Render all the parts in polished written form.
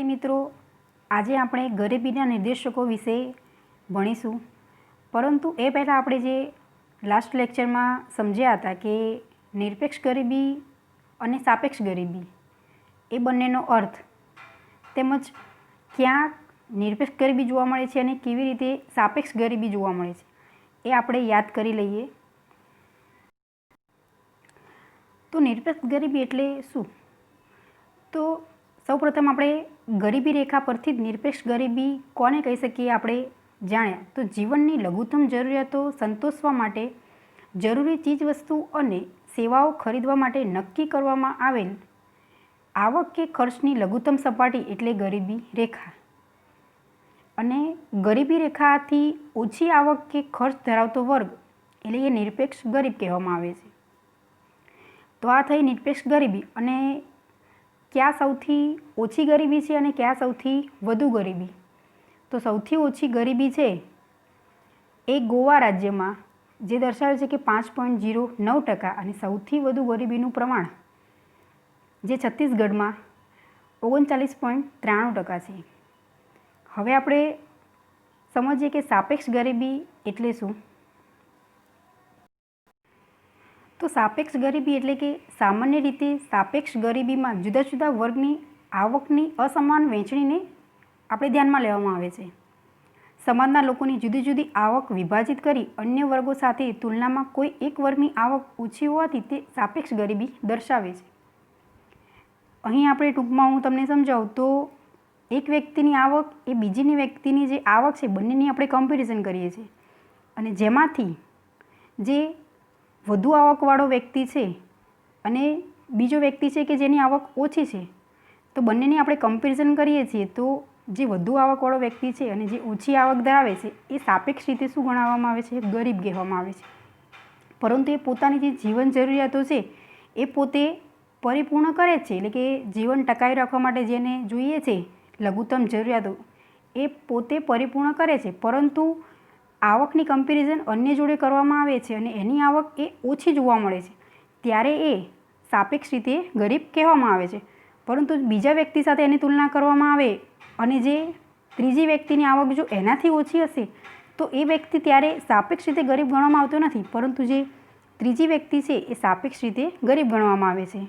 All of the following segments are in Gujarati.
મિત્રો, આજે આપણે ગરીબીના નિર્દેશકો વિશે ભણીશું. પરંતુ એ પહેલાં આપણે જે લાસ્ટ લેક્ચરમાં સમજ્યા હતા કે નિરપેક્ષ ગરીબી અને સાપેક્ષ ગરીબી એ બંનેનો અર્થ તેમજ ક્યાં નિરપેક્ષ ગરીબી જોવા મળે છે અને કેવી રીતે સાપેક્ષ ગરીબી જોવા મળે છે એ આપણે યાદ કરી લઈએ. તો નિરપેક્ષ ગરીબી એટલે શું? તો સૌપ્રથમ આપણે ગરીબી રેખા પરથી જ નિરપેક્ષ ગરીબી કોને કહી શકીએ આપણે જાણ્યા. તો જીવનની લઘુત્તમ જરૂરિયાતો સંતોષવા માટે જરૂરી ચીજવસ્તુ અને સેવાઓ ખરીદવા માટે નક્કી કરવામાં આવેલ આવક કે ખર્ચની લઘુત્તમ સપાટી એટલે ગરીબી રેખા. અને ગરીબી રેખાથી ઓછી આવક કે ખર્ચ ધરાવતો વર્ગ એટલે એ નિરપેક્ષ ગરીબ કહેવામાં આવે છે. તો આ થઈ નિરપેક્ષ ગરીબી. અને ક્યાં સૌથી ઓછી ગરીબી છે અને ક્યાં સૌથી વધુ ગરીબી? તો સૌથી ઓછી ગરીબી છે એ ગોવા રાજ્યમાં, જે દર્શાવે છે કે 5.09%, અને સૌથી વધુ ગરીબીનું પ્રમાણ જે છત્તીસગઢમાં 39.93% છે. હવે આપણે સમજીએ કે સાપેક્ષ ગરીબી એટલે શું. તો સાપેક્ષ ગરીબી એટલે કે સામાન્ય રીતે સાપેક્ષ ગરીબીમાં જુદા જુદા વર્ગની આવકની અસમાન વહેંચણીને આપણે ધ્યાનમાં લેવામાં આવે છે. સમાજના લોકોની જુદી જુદી આવક વિભાજિત કરી અન્ય વર્ગો સાથે તુલનામાં કોઈ એક વર્ગની આવક ઓછી હોવાથી તે સાપેક્ષ ગરીબી દર્શાવે છે. અહીં આપણે ટૂંકમાં હું તમને સમજાવું તો એક વ્યક્તિની આવક એ બીજીની વ્યક્તિની જે આવક છે બંનેની આપણે કમ્પેરિઝન કરીએ છીએ, અને જેમાંથી જે વધુ આવકવાળો વ્યક્તિ છે અને બીજો વ્યક્તિ છે કે જેની આવક ઓછી છે, તો બંનેની આપણે કમ્પેરિઝન કરીએ છીએ તો જે વધુ આવકવાળો વ્યક્તિ છે અને જે ઓછી આવક ધરાવે છે એ સાપેક્ષ રીતે શું ગણાવવામાં આવે છે? ગરીબ કહેવામાં આવે છે. પરંતુ એ પોતાની જે જીવન જરૂરિયાતો છે એ પોતે પરિપૂર્ણ કરે છે, એટલે કે જીવન ટકાવી રાખવા માટે જેને જોઈએ છે લઘુત્તમ જરૂરિયાતો એ પોતે પરિપૂર્ણ કરે છે, પરંતુ આવકની કમ્પેરિઝન અન્ય જોડે કરવામાં આવે છે અને એની આવક એ ઓછી જોવા મળે છે, ત્યારે એ સાપેક્ષ રીતે ગરીબ કહેવામાં આવે છે. પરંતુ બીજા વ્યક્તિ સાથે એની તુલના કરવામાં આવે અને જે ત્રીજી વ્યક્તિની આવક જો એનાથી ઓછી હશે તો એ વ્યક્તિ ત્યારે સાપેક્ષ રીતે ગરીબ ગણવામાં આવતો નથી, પરંતુ જે ત્રીજી વ્યક્તિ છે એ સાપેક્ષ રીતે ગરીબ ગણવામાં આવે છે.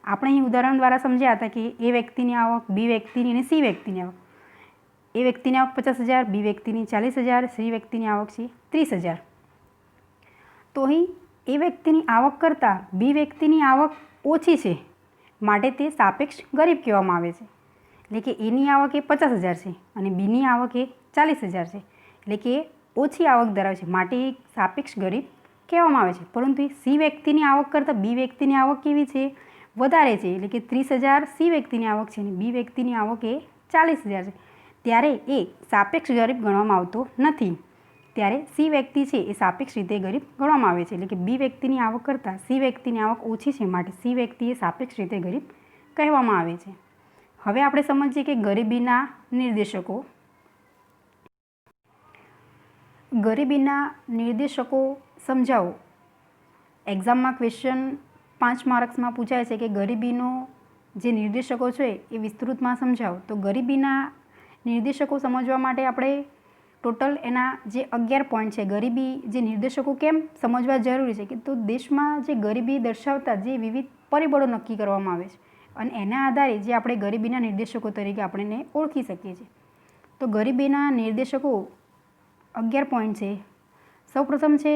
આપણે અહીં ઉદાહરણ દ્વારા સમજ્યા હતા કે એ વ્યક્તિની આવક, બી વ્યક્તિની અને સી વ્યક્તિની આવક. એ વ્યક્તિની આવક 50,000, બી વ્યક્તિની 40,000, સી વ્યક્તિની આવક છે 30,000. તો અહીં એ વ્યક્તિની આવક કરતાં બી વ્યક્તિની આવક ઓછી છે, માટે તે સાપેક્ષ ગરીબ કહેવામાં આવે છે. એટલે કે એની આવક એ 50,000 છે અને બીની આવક એ 40,000 છે, એટલે કે ઓછી આવક ધરાવે છે, માટે એ સાપેક્ષ ગરીબ કહેવામાં આવે છે. પરંતુ સી વ્યક્તિની આવક કરતાં બી વ્યક્તિની આવક કેવી છે? વધારે છે, એટલે કે 30,000 સી વ્યક્તિની આવક છે અને બી વ્યક્તિની આવક એ 40,000 છે, ત્યારે એ સાપેક્ષ ગરીબ ગણવામાં આવતો નથી. ત્યારે સી વ્યક્તિ છે એ સાપેક્ષ રીતે ગરીબ ગણવામાં આવે છે, એટલે કે બી વ્યક્તિની આવક કરતાં સી વ્યક્તિની આવક ઓછી છે, માટે સી વ્યક્તિ એ સાપેક્ષ રીતે ગરીબ કહેવામાં આવે છે. હવે આપણે સમજીએ કે ગરીબીના નિર્દેશકો. ગરીબીના નિર્દેશકો સમજાવો. એક્ઝામમાં ક્વેશ્ચન 5 માર્ક્સમાં પૂછાય છે કે ગરીબીનો જે નિર્દેશકો છે એ વિસ્તૃતમાં સમજાવો. તો ગરીબીના નિર્દેશકો સમજવા માટે આપણે ટોટલ એના જે 11 પોઈન્ટ છે, ગરીબી જે નિર્દેશકો કેમ સમજવા જરૂરી છે કે તો દેશમાં જે ગરીબી દર્શાવતા જે વિવિધ પરિબળો નક્કી કરવામાં આવે છે અને એના આધારે જે આપણે ગરીબીના નિર્દેશકો તરીકે આપણે એને ઓળખી શકીએ છીએ. તો ગરીબીના નિર્દેશકો 11 પોઈન્ટ છે. સૌપ્રથમ છે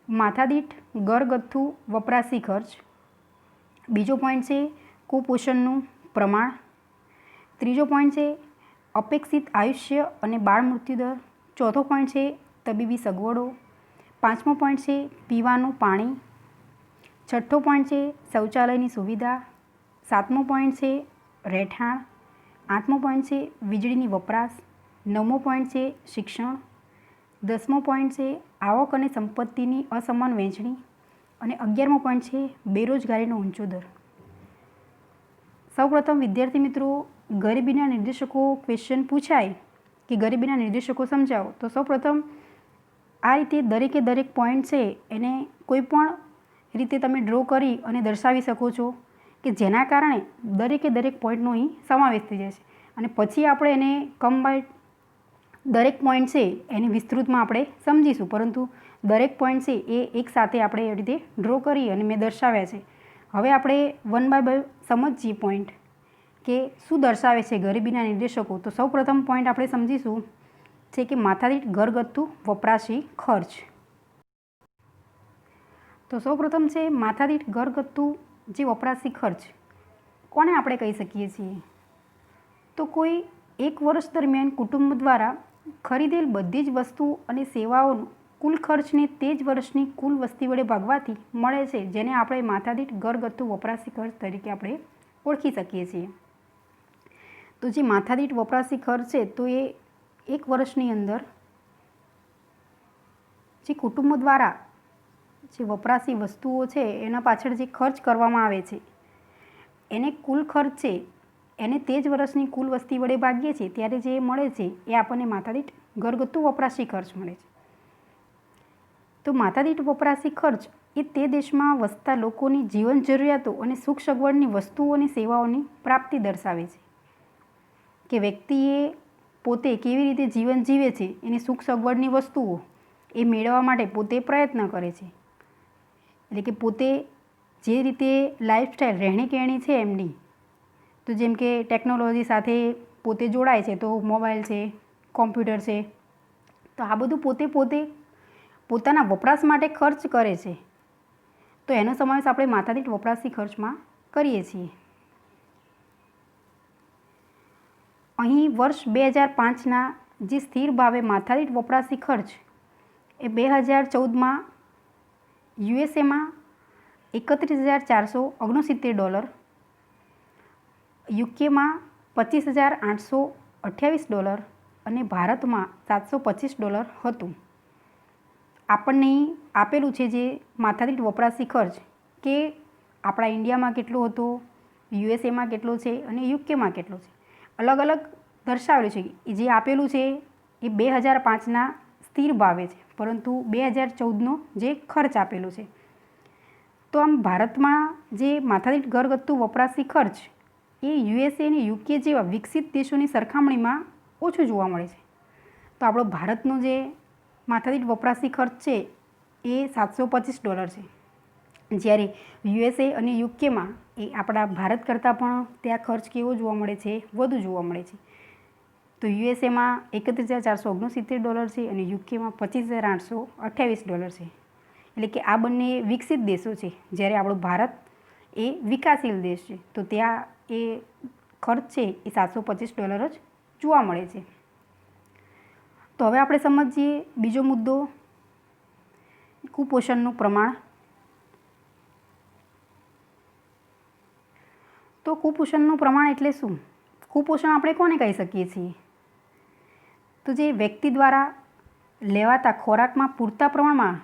માથાદીઠ ઘરગથ્થુ વપરાશી ખર્ચ. બીજો પોઈન્ટ છે કુપોષણનું પ્રમાણ. ત્રીજો પોઈન્ટ છે અપેક્ષિત આયુષ્ય અને બાળ મૃત્યુદર. ચોથો પોઈન્ટ છે તબીબી સગવડો. પાંચમો પોઈન્ટ છે પીવાનું પાણી. છઠ્ઠો પોઈન્ટ છે શૌચાલયની સુવિધા. સાતમો પોઈન્ટ છે રહેઠાણ. આઠમો પોઈન્ટ છે વીજળીની વપરાશ. નવમો પોઈન્ટ છે શિક્ષણ. 10મો પોઈન્ટ છે આવક અને સંપત્તિની અસમાન વહેંચણી. અને 11મો પોઈન્ટ છે બેરોજગારીનો ઊંચો દર. સૌપ્રથમ વિદ્યાર્થી મિત્રો, ગરીબીના નિર્દેશકો ક્વેશ્ચન પૂછાય કે ગરીબીના નિર્દેશકો સમજાવો, તો સૌપ્રથમ આ રીતે દરેકે દરેક પોઈન્ટ છે એને કોઈ પણ રીતે તમે ડ્રો કરી અને દર્શાવી શકો છો. કે જેના કારણે દરેક પોઈન્ટનો અહીં સમાવેશ થઈ જાય છે. અને પછી આપણે એને કમ્બાઇન્ડ દરેક પોઈન્ટ છે એની વિસ્તૃતમાં આપણે સમજીશું, પરંતુ દરેક પોઈન્ટ છે એ એકસાથે આપણે એ રીતે ડ્રો કરી અને મેં દર્શાવ્યા છે. હવે આપણે 1 બાય 2 સમજીએ પોઈન્ટ કે શું દર્શાવે છે ગરીબીના નિર્દેશકો. તો સૌપ્રથમ પોઈન્ટ આપણે સમજીશું છે કે માથાદીઠ ઘરગથ્થુ વપરાશી ખર્ચ. તો સૌપ્રથમ છે માથાદીઠ ઘરગથ્થુ જે વપરાશી ખર્ચ કોને આપણે કહી શકીએ છીએ. તો કોઈ એક વર્ષ દરમિયાન કુટુંબ દ્વારા ખરીદેલ બધી જ વસ્તુઓ અને સેવાઓનો કુલ ખર્ચને તે જ વર્ષની કુલ વસ્તી વડે ભાગવાથી મળે છે, જેને આપણે માથાદીઠ ઘરગથ્થુ વપરાશી ખર્ચ તરીકે આપણે ઓળખી શકીએ છીએ. તો જે માથાદીઠ વપરાશી ખર્ચ છે તો એ એક વર્ષની અંદર જે કુટુંબ દ્વારા જે વપરાશી વસ્તુઓ છે એના પાછળ જે ખર્ચ કરવામાં આવે છે એને કુલ ખર્ચ છે એને તે જ વર્ષની કુલ વસ્તી વડે ભાગીએ છીએ ત્યારે જે મળે છે એ આપણને માથાદીઠ ઘરગથ્થુ વપરાશી ખર્ચ મળે છે. તો માથાદીઠ વપરાશી ખર્ચ એ તે દેશમાં વસતા લોકોની જીવન જરૂરિયાતો અને સુખ સગવડની વસ્તુઓ અને સેવાઓની પ્રાપ્તિ દર્શાવે છે કે વ્યક્તિએ પોતે કેવી રીતે જીવન જીવે છે એની સુખ સગવડની વસ્તુઓ એ મેળવવા માટે પોતે પ્રયત્ન કરે છે. એટલે કે પોતે જે રીતે લાઈફસ્ટાઈલ રહેણીકહેણી છે એમની, તો જેમ કે ટેકનોલોજી સાથે પોતે જોડાય છે તો મોબાઈલ છે, કોમ્પ્યુટર છે, તો આ બધું પોતે પોતાના વપરાશ માટે ખર્ચ કરે છે. તો એનો સમાવેશ આપણે માથાદીઠ વપરાશી ખર્ચમાં કરીએ છીએ. અહીં વર્ષ 2005ના જે સ્થિર ભાવે માથાદીઠ વપરાશી ખર્ચ એ 2014માં યુએસએમાં $31,469, યુકેમાં $25,828 અને ભારતમાં $725 હતું. આપણને આપેલું છે જે માથાદીઠ વપરાશી ખર્ચ કે આપણા ઇન્ડિયામાં કેટલો હતો, યુએસએમાં કેટલો છે અને યુકેમાં કેટલો છે, અલગ અલગ દર્શાવેલું છે. જે આપેલું છે એ 2005ના સ્થિર ભાવે છે, પરંતુ 2014નો જે ખર્ચ આપેલો છે. તો આમ ભારતમાં જે માથાદીઠ ઘરગથ્થુ વપરાશી ખર્ચ એ યુએસએ અને યુકે જેવા વિકસિત દેશોની સરખામણીમાં ઓછું જોવા મળે છે. તો આપણો ભારતનો જે માથાદીઠ વપરાશી ખર્ચ છે એ $725 છે, જ્યારે યુએસએ અને યુકેમાં એ આપણા ભારત કરતાં પણ ત્યાં ખર્ચ કેવો જોવા મળે છે, વધુ જોવા મળે છે. તો યુએસએમાં $31,469 છે અને યુકેમાં $25,828 છે. એટલે કે આ બંને વિકસિત દેશો છે, જ્યારે આપણો ભારત એ વિકાસશીલ દેશ છે. તો ત્યાં એ ખર્ચ છે એ $725 જ જોવા મળે છે. તો હવે આપણે સમજીએ બીજો મુદ્દો, કુપોષણનું પ્રમાણ. તો કુપોષણનું પ્રમાણ એટલે શું? કુપોષણ આપણે કોને કહી શકીએ છીએ? તો જે વ્યક્તિ દ્વારા લેવાતા ખોરાકમાં પૂરતા પ્રમાણમાં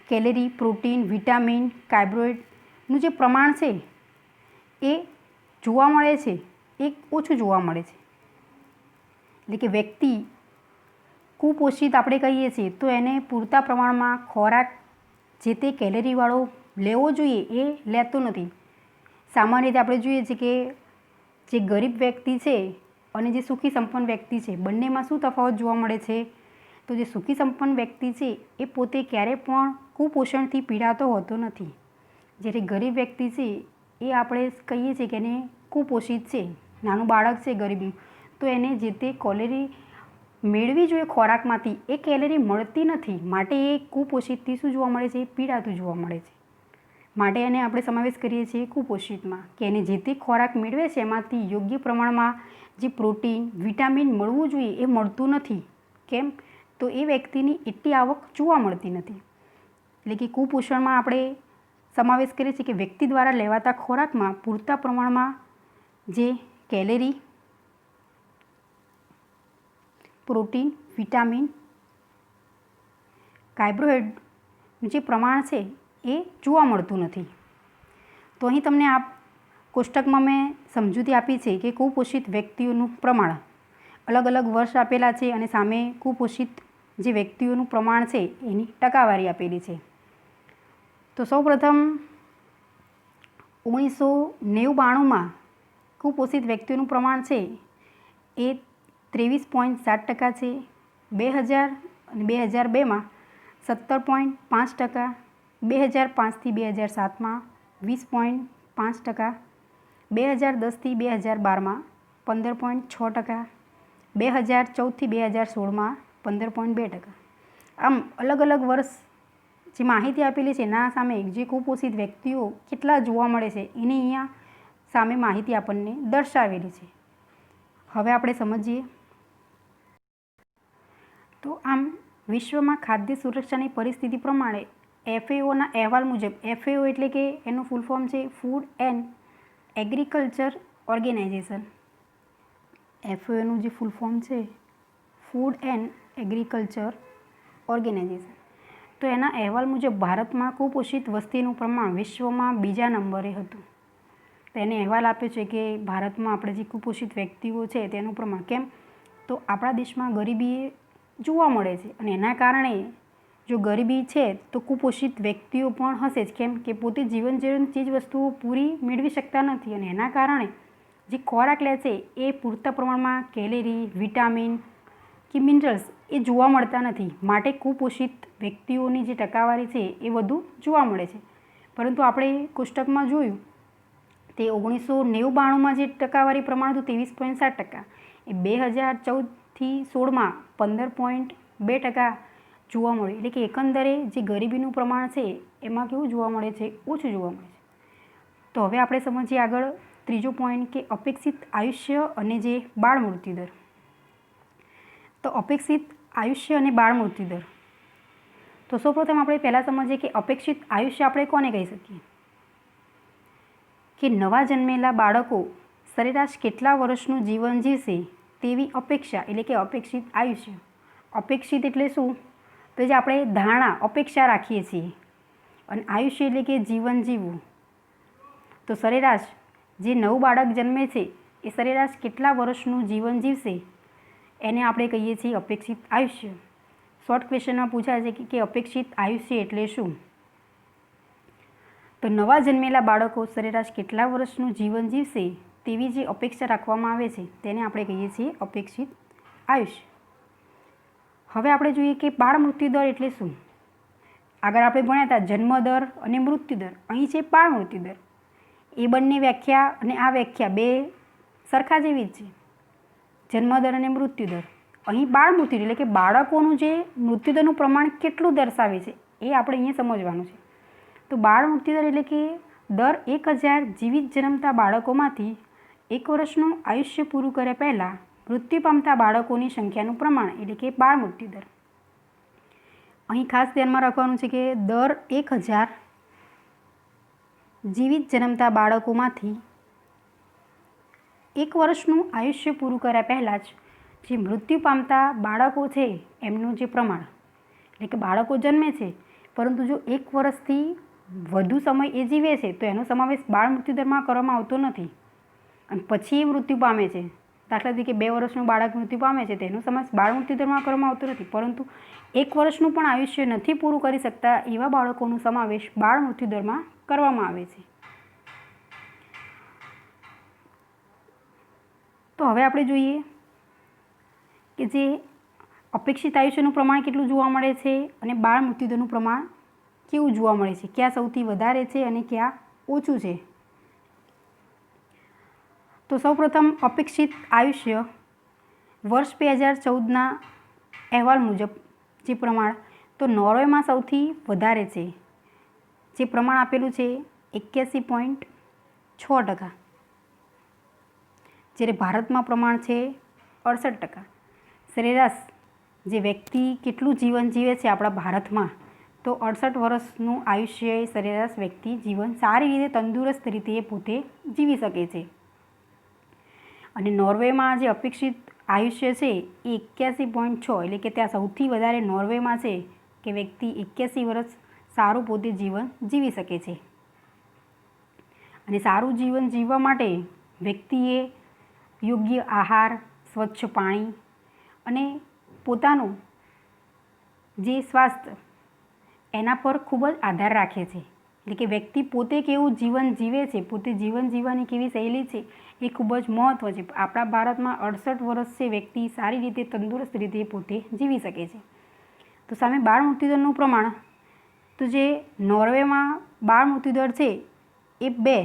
કેલેરી, પ્રોટીન, વિટામિન, કાર્બોહાઈડ્રેટનું જે પ્રમાણ છે એ જોવા મળે છે એ ઓછું જોવા મળે છે. એટલે કે વ્યક્તિ કુપોષિત આપણે કહીએ છીએ તો એને પૂરતા પ્રમાણમાં ખોરાક જે તે કેલેરીવાળો લેવો જોઈએ એ લેતો નથી. સામાન્ય રીતે આપણે જોઈએ છીએ કે જે ગરીબ વ્યક્તિ છે અને જે સુખી સંપન્ન વ્યક્તિ છે બંનેમાં શું તફાવત જોવા મળે છે? તો જે સુખી સંપન્ન વ્યક્તિ છે એ પોતે ક્યારેય પણ કુપોષણથી પીડાતો હોતો નથી, જ્યારે ગરીબ વ્યક્તિ છે એ આપણે કહીએ છીએ કે એને કુપોષિત છે. નાનું બાળક છે ગરીબ, તો એને જે તે કેલેરી મેળવી જોઈએ ખોરાકમાંથી એ કેલેરી મળતી નથી, માટે એ કુપોષિતથી શું જોવા મળે છે? પીડાતું જોવા મળે છે. માટે એને આપણે સમાવેશ કરીએ છીએ કુપોષિતમાં, કે એને જે તે ખોરાક મેળવે છે એમાંથી યોગ્ય પ્રમાણમાં જે પ્રોટીન, વિટામિન મળવું જોઈએ એ મળતું નથી. કેમ? તો એ વ્યક્તિની એટલી આવક જોવા મળતી નથી. એટલે કે કુપોષણમાં આપણે સમાવેશ કરીએ છીએ કે વ્યક્તિ દ્વારા લેવાતા ખોરાકમાં પૂરતા પ્રમાણમાં જે કેલેરી, પ્રોટીન, વિટામિન, કાર્બોહાઈડ્રેટનું જે પ્રમાણ છે એ જોવા મળતું નથી. તો અહીં તમને આ કોષ્ટકમાં મેં સમજૂતી આપી છે કે કુપોષિત વ્યક્તિઓનું પ્રમાણ, અલગ અલગ વર્ષ આપેલા છે અને સામે કુપોષિત જે વ્યક્તિઓનું પ્રમાણ છે એની ટકાવારી આપેલી છે. તો સૌપ્રથમ 1992માં કુપોષિત વ્યક્તિઓનું પ્રમાણ છે એ 23.7% છે. 2000 અને 2002માં 17.5%, 2005થી 2007માં 20.5%, 2010થી 2012માં 15.6%, 2014થી 2016માં 15.2%. આમ અલગ અલગ વર્ષ જે માહિતી આપેલી છે એના સામે જે કુપોષિત વ્યક્તિઓ કેટલા જોવા મળે છે એની અહીંયા સામે માહિતી આપણને દર્શાવેલી છે. હવે આપણે સમજીએ તો આમ વિશ્વમાં ખાદ્ય સુરક્ષાની પરિસ્થિતિ પ્રમાણે FAOના અહેવાલ મુજબ, FAO એટલે કે એનું ફૂલ ફોર્મ છે ફૂડ એન્ડ એગ્રીકલ્ચર ઓર્ગેનાઇઝેશન. FAOનું જે ફૂલ ફોર્મ છે ફૂડ એન્ડ એગ્રીકલ્ચર ઓર્ગેનાઇઝેશન. તો એના અહેવાલ મુજબ ભારતમાં કુપોષિત વસ્તીનું પ્રમાણ વિશ્વમાં બીજા નંબરે હતું. તો એને અહેવાલ આપ્યો છે કે ભારતમાં આપણે જે કુપોષિત વ્યક્તિઓ છે તેનું પ્રમાણ કેમ, તો આપણા દેશમાં ગરીબી જોવા મળે છે અને એના કારણે જો ગરીબી છે તો કુપોષિત વ્યક્તિઓ પણ હશે જ. કેમ કે પોતે જીવન જરૂરી ચીજ વસ્તુઓ પૂરી મેળવી શકતા નથી અને એના કારણે જે ખોરાક લે છે એ પૂરતા પ્રમાણમાં કેલેરી, વિટામિન કે મિનરલ્સ એ જોવા મળતા નથી. માટે કુપોષિત વ્યક્તિઓની જે ટકાવારી છે એ વધુ જોવા મળે છે. પરંતુ આપણે કોષ્ટકમાં જોયું તે 1992માં જે ટકાવારી પ્રમાણ હતું 23.7%, એ 2014થી 16માં 15.2% જોવા મળ્યું. એટલે કે એકંદરે જે ગરીબીનું પ્રમાણ છે એમાં કેવું જોવા મળે છે, ઓછું જોવા મળે છે. તો હવે આપણે સમજીએ આગળ ત્રીજો પોઈન્ટ કે અપેક્ષિત આયુષ્ય અને જે બાળ મૃત્યુદર. તો અપેક્ષિત આયુષ્ય અને બાળ મૃત્યુદર. તો સૌપ્રથમ આપણે પહેલાં સમજીએ કે અપેક્ષિત આયુષ્ય આપણે કોને કહી શકીએ કે નવા જન્મેલા બાળકો સરેરાશ કેટલા વર્ષનું જીવન જીવશે તેવી અપેક્ષા, એટલે કે અપેક્ષિત આયુષ્ય. અપેક્ષિત એટલે શું, તો જે આપણે ધારણા, અપેક્ષા રાખીએ છીએ, અને આયુષ્ય એટલે કે જીવન જીવવું. તો સરેરાશ જે નવું બાળક જન્મે છે એ સરેરાશ કેટલા વર્ષનું જીવન જીવશે એને આપણે કહીએ છીએ અપેક્ષિત આયુષ્ય. શોર્ટ ક્વેશ્ચનમાં પૂછાય છે કે અપેક્ષિત આયુષ્ય એટલે શું. તો નવા જન્મેલા બાળકો સરેરાશ કેટલા વર્ષનું જીવન જીવશે તેવી જે અપેક્ષા રાખવામાં આવે છે તેને આપણે કહીએ છીએ અપેક્ષિત આયુષ્ય. હવે આપણે જોઈએ કે બાળ મૃત્યુદર એટલે શું. આગળ આપણે ભણ્યા હતા જન્મદર અને મૃત્યુદર. અહીં છે બાળ મૃત્યુદર. એ બંને વ્યાખ્યા અને આ વ્યાખ્યા બે સરખા જેવી જ છે, જન્મદર અને મૃત્યુદર. અહીં બાળ મૃત્યુદર એટલે કે બાળકોનું જે મૃત્યુદરનું પ્રમાણ કેટલું દર્શાવે છે એ આપણે અહીંયા સમજવાનું છે. તો બાળ મૃત્યુદર એટલે કે દર 1000 જીવિત જન્મતા બાળકોમાંથી 1 વર્ષનું આયુષ્ય પૂરું કર્યા પહેલાં મૃત્યુ પામતા બાળકોની સંખ્યાનું પ્રમાણ, એટલે કે બાળ મૃત્યુદર. અહીં ખાસ ધ્યાનમાં રાખવાનું છે કે દર 1000 જીવિત જન્મતા બાળકોમાંથી 1 વર્ષનું આયુષ્ય પૂરું કર્યા પહેલાં જ જે મૃત્યુ પામતા બાળકો છે એમનું જે પ્રમાણ, એટલે કે બાળકો જન્મે છે પરંતુ જો 1 વર્ષથી વધુ સમય એ જીવે છે તો એનો સમાવેશ બાળ મૃત્યુદરમાં કરવામાં આવતો નથી. અને પછી એ મૃત્યુ પામે છે, દાખલા તરીકે 2 વર્ષનું બાળક મૃત્યુ પામે છે તેનો સમાવેશ બાળ મૃત્યુદરમાં કરવામાં આવતો નથી. પરંતુ 1 વર્ષનું પણ આયુષ્ય નથી પૂરું કરી શકતા એવા બાળકોનો સમાવેશ બાળ મૃત્યુદરમાં કરવામાં આવે છે. તો હવે આપણે જોઈએ કે જે અપેક્ષિત આયુષ્યનું પ્રમાણ કેટલું જોવા મળે છે અને બાળ મૃત્યુદરનું પ્રમાણ કેવું જોવા મળે છે, ક્યાં સૌથી વધારે છે અને ક્યાં ઓછું છે. તો સૌપ્રથમ અપેક્ષિત આયુષ્ય વર્ષ 2014ના અહેવાલ મુજબ જે પ્રમાણ, તો નોર્વેમાં સૌથી વધારે છે. જે પ્રમાણ આપેલું છે 81.6%, જ્યારે ભારતમાં પ્રમાણ છે 68%. સરેરાશ જે વ્યક્તિ કેટલું જીવન જીવે છે આપણા ભારતમાં, તો 68 વર્ષનું આયુષ્ય એ સરેરાશ વ્યક્તિ જીવન સારી રીતે તંદુરસ્ત રીતે પોતે જીવી શકે છે. અને નોર્વેમાં જે અપેક્ષિત આયુષ્ય છે એ 81.6, એટલે કે ત્યાં સૌથી વધારે નોર્વેમાં છે કે વ્યક્તિ 81 વર્ષ સારું પોતે જીવન જીવી શકે છે. અને સારું જીવન જીવવા માટે વ્યક્તિએ યોગ્ય આહાર, સ્વચ્છ પાણી અને પોતાનું જે સ્વાસ્થ્ય એના પર ખૂબ જ આધાર રાખે છે. એટલે કે વ્યક્તિ પોતે કેવું જીવન જીવે છે, પોતે જીવન જીવવાની કેવી શૈલી છે એ ખૂબ જ મહત્ત્વ છે. આપણા ભારતમાં 68 વર્ષ છે વ્યક્તિ સારી રીતે તંદુરસ્ત રીતે પોતે જીવી શકે છે. તો સામે બાળ મૃત્યુદરનું પ્રમાણ, તો જે નોર્વેમાં બાળ મૃત્યુદર છે એ 2,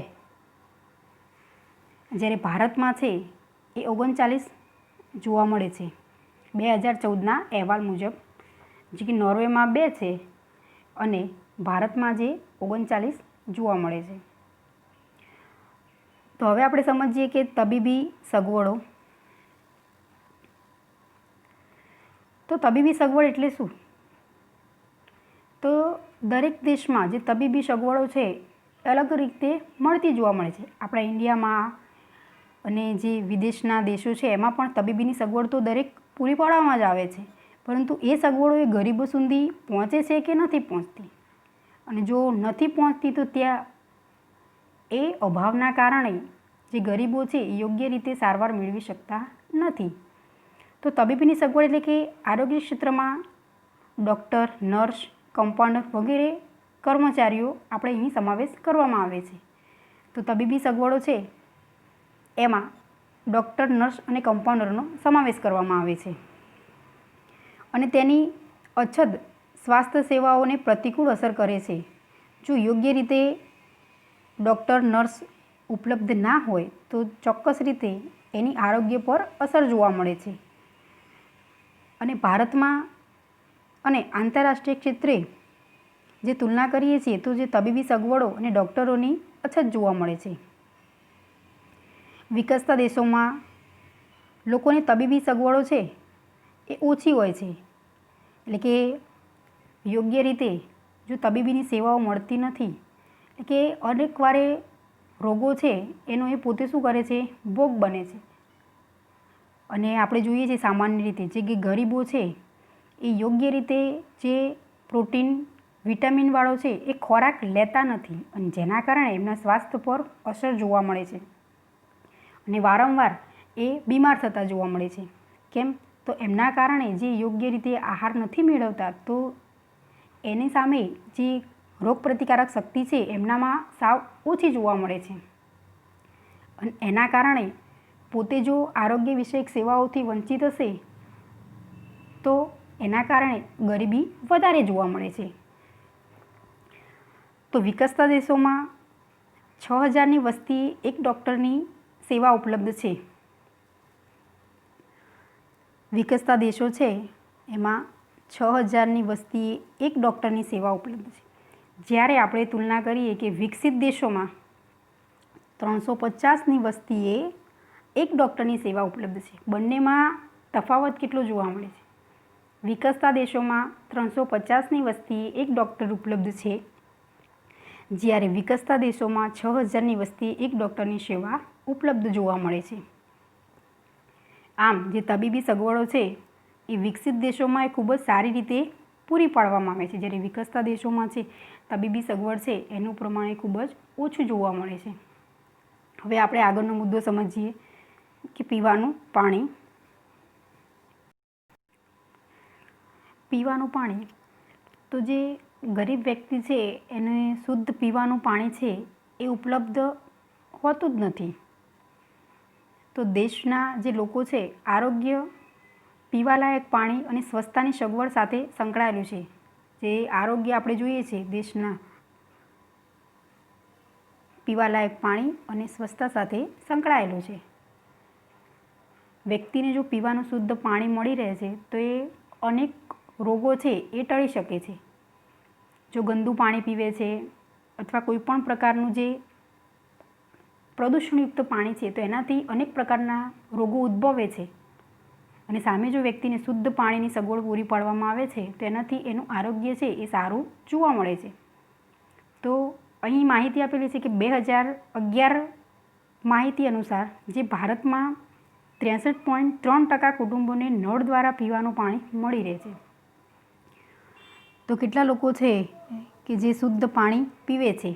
જ્યારે ભારતમાં છે એ 39 જોવા મળે છે 2014ના અહેવાલ મુજબ. જે કે નોર્વેમાં 2 છે અને ભારતમાં જે 39 જોવા મળે છે. તો હવે આપણે સમજીએ કે તબીબી સગવડો. તો તબીબી સગવડ એટલે શું? તો દરેક દેશમાં જે તબીબી સગવડો છે અલગ રીતે મળતી જોવા મળે છે. આપણા ઇન્ડિયામાં અને જે વિદેશના દેશો છે એમાં પણ તબીબીની સગવડ તો દરેક પૂરી પાડવામાં જ આવે છે, પરંતુ એ સગવડો એ ગરીબો સુધી પહોંચે છે કે નથી પહોંચતી, અને જો નથી પહોંચતી તો ત્યાં એ અભાવના કારણે જે ગરીબો છે એ યોગ્ય રીતે સારવાર મેળવી શકતા નથી. તો તબીબીની સગવડ એટલે કે આરોગ્ય ક્ષેત્રમાં ડૉક્ટર, નર્સ, કમ્પાઉન્ડર વગેરે કર્મચારીઓ આપણે અહીં સમાવેશ કરવામાં આવે છે. તો તબીબી સગવડો છે એમાં ડૉક્ટર, નર્સ અને કમ્પાઉન્ડરનો સમાવેશ કરવામાં આવે છે, અને તેની અછત સ્વાસ્થ્ય સેવાઓને પ્રતિકૂળ અસર કરે છે. જો યોગ્ય રીતે ડૉક્ટર, નર્સ ઉપલબ્ધ ના હોય તો ચોક્કસ રીતે એની આરોગ્ય પર અસર જોવા મળે છે. અને ભારતમાં અને આંતરરાષ્ટ્રીય ક્ષેત્રે જે તુલના કરીએ છીએ તો જે તબીબી સગવડો અને ડૉક્ટરોની અછત જોવા મળે છે. વિકસતા દેશોમાં લોકોની તબીબી સગવડો છે એ ઓછી હોય છે, એટલે કે યોગ્ય રીતે જો તબીબીની સેવાઓ મળતી નથી, એટલે કે અનેક વારે રોગો છે એનો એ પોતે શું કરે છે, ભોગ બને છે. અને આપણે જોઈએ છીએ સામાન્ય રીતે જે કે ગરીબો છે એ યોગ્ય રીતે જે પ્રોટીન, વિટામિનવાળો છે એ ખોરાક લેતા નથી, અને જેના કારણે એમના સ્વાસ્થ્ય પર અસર જોવા મળે છે અને વારંવાર એ બીમાર થતા જોવા મળે છે. કેમ? તો એમના કારણે જે યોગ્ય રીતે આહાર નથી મેળવતા, તો એની સામે જે રોગપ્રતિકારક શક્તિ છે એમનામાં સાવ ઓછી જોવા મળે છે, અને એના કારણે પોતે જો આરોગ્ય વિષયક સેવાઓથી વંચિત હશે તો એના કારણે ગરીબી વધારે જોવા મળે છે. તો વિકસતા દેશોમાં 6000ની વસ્તીએ એક ડૉક્ટરની સેવા ઉપલબ્ધ છે. વિકસતા દેશો છે એમાં 6000ની વસ્તીએ એક ડૉક્ટરની સેવા ઉપલબ્ધ છે. જ્યારે આપણે તુલના કરીએ કે વિકસિત દેશોમાં 350ની વસ્તીએ એક ડૉક્ટરની સેવા ઉપલબ્ધ છે. બંનેમાં તફાવત કેટલો જોવા મળે છે? વિકસતા દેશોમાં 350ની વસ્તીએ એક ડૉક્ટર ઉપલબ્ધ છે, જ્યારે વિકસતા દેશોમાં 6000ની વસ્તીએ એક ડૉક્ટરની સેવા ઉપલબ્ધ જોવા મળે છે. આમ જે તબીબી સગવડો છે એ વિકસિત દેશોમાં એ ખૂબ જ સારી રીતે પૂરી પાડવામાં આવે છે, જ્યારે વિકસતા દેશોમાં છે તબીબી સગવડ છે એનું પ્રમાણ એ ખૂબ જ ઓછું જોવા મળે છે. હવે આપણે આગળનો મુદ્દો સમજીએ કે પીવાનું પાણી. પીવાનું પાણી, તો જે ગરીબ વ્યક્તિ છે એને શુદ્ધ પીવાનું પાણી છે એ ઉપલબ્ધ હોતું જ નથી. તો દેશના જે લોકો છે આરોગ્ય, પીવાલાયક પાણી અને સ્વચ્છતાની સગવડ સાથે સંકળાયેલું છે. જે આરોગ્ય આપણે જોઈએ છે દેશના પીવાલાયક પાણી અને સ્વચ્છતા સાથે સંકળાયેલું છે. વ્યક્તિને જો પીવાનું શુદ્ધ પાણી મળી રહે છે તો એ અનેક રોગો છે એ ટળી શકે છે. જો ગંદુ પાણી પીવે છે અથવા કોઈ પણ પ્રકારનું જે પ્રદૂષણયુક્ત પાણી છે તો એનાથી અનેક પ્રકારના રોગો ઉદ્ભવે છે, અને સામે જો વ્યક્તિને શુદ્ધ પાણીની સગવડ પૂરી પાડવામાં આવે છે તો એનાથી એનું આરોગ્ય છે એ સારું જોવા મળે છે. તો અહીં માહિતી આપેલી છે કે 2011 માહિતી અનુસાર જે ભારતમાં 63.3% કુટુંબોને નળ દ્વારા પીવાનું પાણી મળી રહે છે. તો કેટલા લોકો છે કે જે શુદ્ધ પાણી પીવે છે?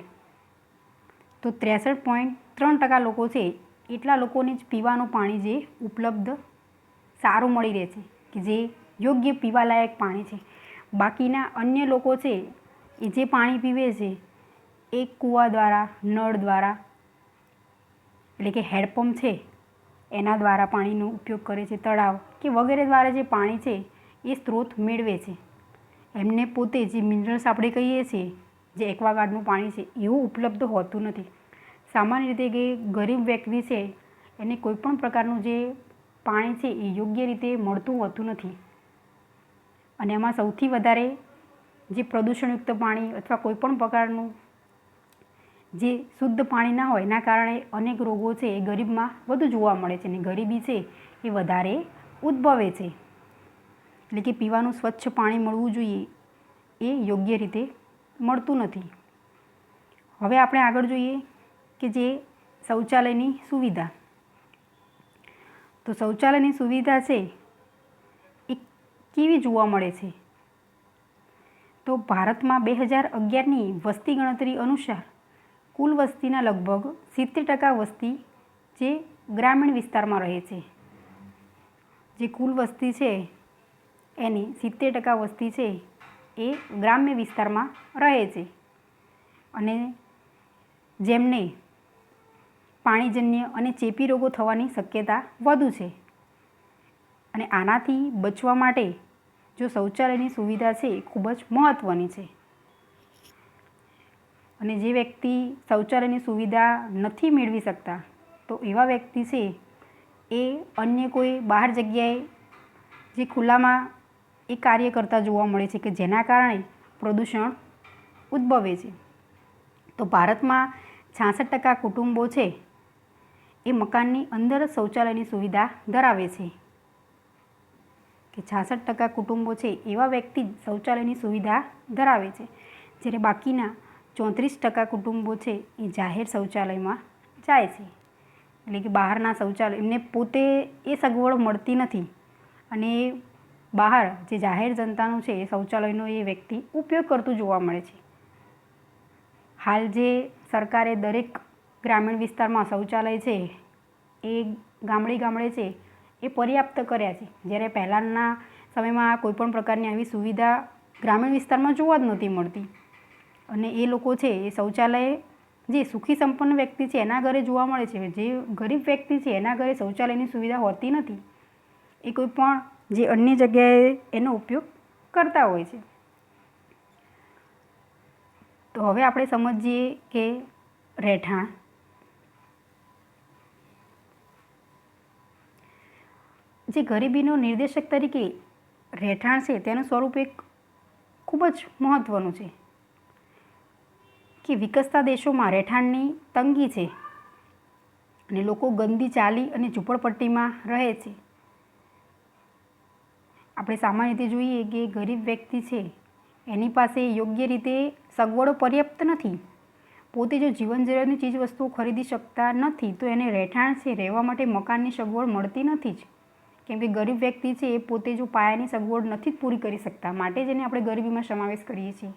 તો 63.3% લોકો છે એટલા લોકોને જ પીવાનું પાણી જે ઉપલબ્ધ સારું મળી રહે છે, કે જે યોગ્ય પીવાલાયક પાણી છે. બાકીના અન્ય લોકો છે એ જે પાણી પીવે છે એ કૂવા દ્વારા, નળ દ્વારા, એટલે કે હેન્ડપંપ છે એના દ્વારા પાણીનો ઉપયોગ કરે છે, તળાવ કે વગેરે દ્વારા જે પાણી છે એ સ્ત્રોત મેળવે છે. એમને પોતે જે મિનરલ્સ આપણે કહીએ છીએ, જે એક્વાગાર્ડનું પાણી છે એવું ઉપલબ્ધ હોતું નથી. સામાન્ય રીતે કે ગરીબ વ્યક્તિ છે એને કોઈપણ પ્રકારનું જે પાણી છે એ યોગ્ય રીતે મળતું હોતું નથી. અને એમાં સૌથી વધારે જે પ્રદૂષણયુક્ત પાણી અથવા કોઈપણ પ્રકારનું જે શુદ્ધ પાણી ના હોય એના કારણે અનેક રોગો છે એ ગરીબમાં વધુ જોવા મળે છે અને ગરીબી છે એ વધારે ઉદ્ભવે છે. એટલે કે પીવાનું સ્વચ્છ પાણી મળવું જોઈએ એ યોગ્ય રીતે મળતું નથી. હવે આપણે આગળ જોઈએ કે જે શૌચાલયની સુવિધા. તો શૌચાલયની સુવિધા છે એ કેવી જોવા મળે છે? તો ભારતમાં 2011ની વસ્તી ગણતરી અનુસાર કુલ વસ્તીના લગભગ 70% વસ્તી જે ગ્રામીણ વિસ્તારમાં રહે છે. જે કુલ વસ્તી છે એની 70% વસ્તી છે એ ગ્રામ્ય વિસ્તારમાં રહે છે અને જેમને પાણીજન્ય અને ચેપી રોગો થવાની શક્યતા વધુ છે. અને આનાથી બચવા માટે જો શૌચાલયની સુવિધા છે એ ખૂબ જ મહત્ત્વની છે. અને જે વ્યક્તિ શૌચાલયની સુવિધા નથી મેળવી શકતા તો એવા વ્યક્તિ છે એ અન્ય કોઈ બહાર જગ્યાએ જે ખુલ્લામાં એ કાર્ય કરતા જોવા મળે છે કે જેના કારણે પ્રદૂષણ ઉદ્ભવે છે. તો ભારતમાં 66% કુટુંબો છે એ મકાનની અંદર જ શૌચાલયની સુવિધા ધરાવે છે. કે 66% કુટુંબો છે એવા વ્યક્તિ જ શૌચાલયની સુવિધા ધરાવે છે, જ્યારે બાકીના 34% કુટુંબો છે એ જાહેર શૌચાલયમાં જાય છે. એટલે કે બહારના શૌચાલય એમને પોતે એ સગવડ મળતી નથી અને બહાર જે જાહેર જનતાનું છે એ શૌચાલયનો એ વ્યક્તિ ઉપયોગ કરતું જોવા મળે છે. હાલ જે સરકારે દરેક ગ્રામીણ વિસ્તારમાં શૌચાલય છે એ ગામડે છે એ પર્યાપ્ત કર્યા છે, જ્યારે પહેલાંના સમયમાં કોઈપણ પ્રકારની આવી સુવિધા ગ્રામીણ વિસ્તારમાં જોવા જ નહોતી મળતી. અને એ લોકો છે એ શૌચાલય જે સુખી સંપન્ન વ્યક્તિ છે એના ઘરે જોવા મળે છે, જે ગરીબ વ્યક્તિ છે એના ઘરે શૌચાલયની સુવિધા હોતી નથી. એ કોઈ પણ જે અન્ય જગ્યાએ એનો ઉપયોગ કરતા હોય છે. તો હવે આપણે સમજીએ કે રહેઠાણ. જે ગરીબીનો નિર્દેશક તરીકે રહેઠાણ છે તેનું સ્વરૂપ એક ખૂબ જ મહત્ત્વનું છે કે વિકસતા દેશોમાં રહેઠાણની તંગી છે અને લોકો ગંદી ચાલી અને ઝૂંપડપટ્ટીમાં રહે છે. આપણે સામાન્ય રીતે જોઈએ કે ગરીબ વ્યક્તિ છે એની પાસે યોગ્ય રીતે સગવડો પર્યાપ્ત નથી. પોતે જો જીવન જરૂરિયાતની ચીજવસ્તુઓ ખરીદી શકતા નથી તો એને રહેઠાણ છે રહેવા માટે મકાનની સગવડ મળતી નથી જ. કેમ કે ગરીબ વ્યક્તિ છે એ પોતે જો પાયાની સગવડ નથી જ પૂરી કરી શકતા, માટે જ એને આપણે ગરીબીમાં સમાવેશ કરીએ છીએ.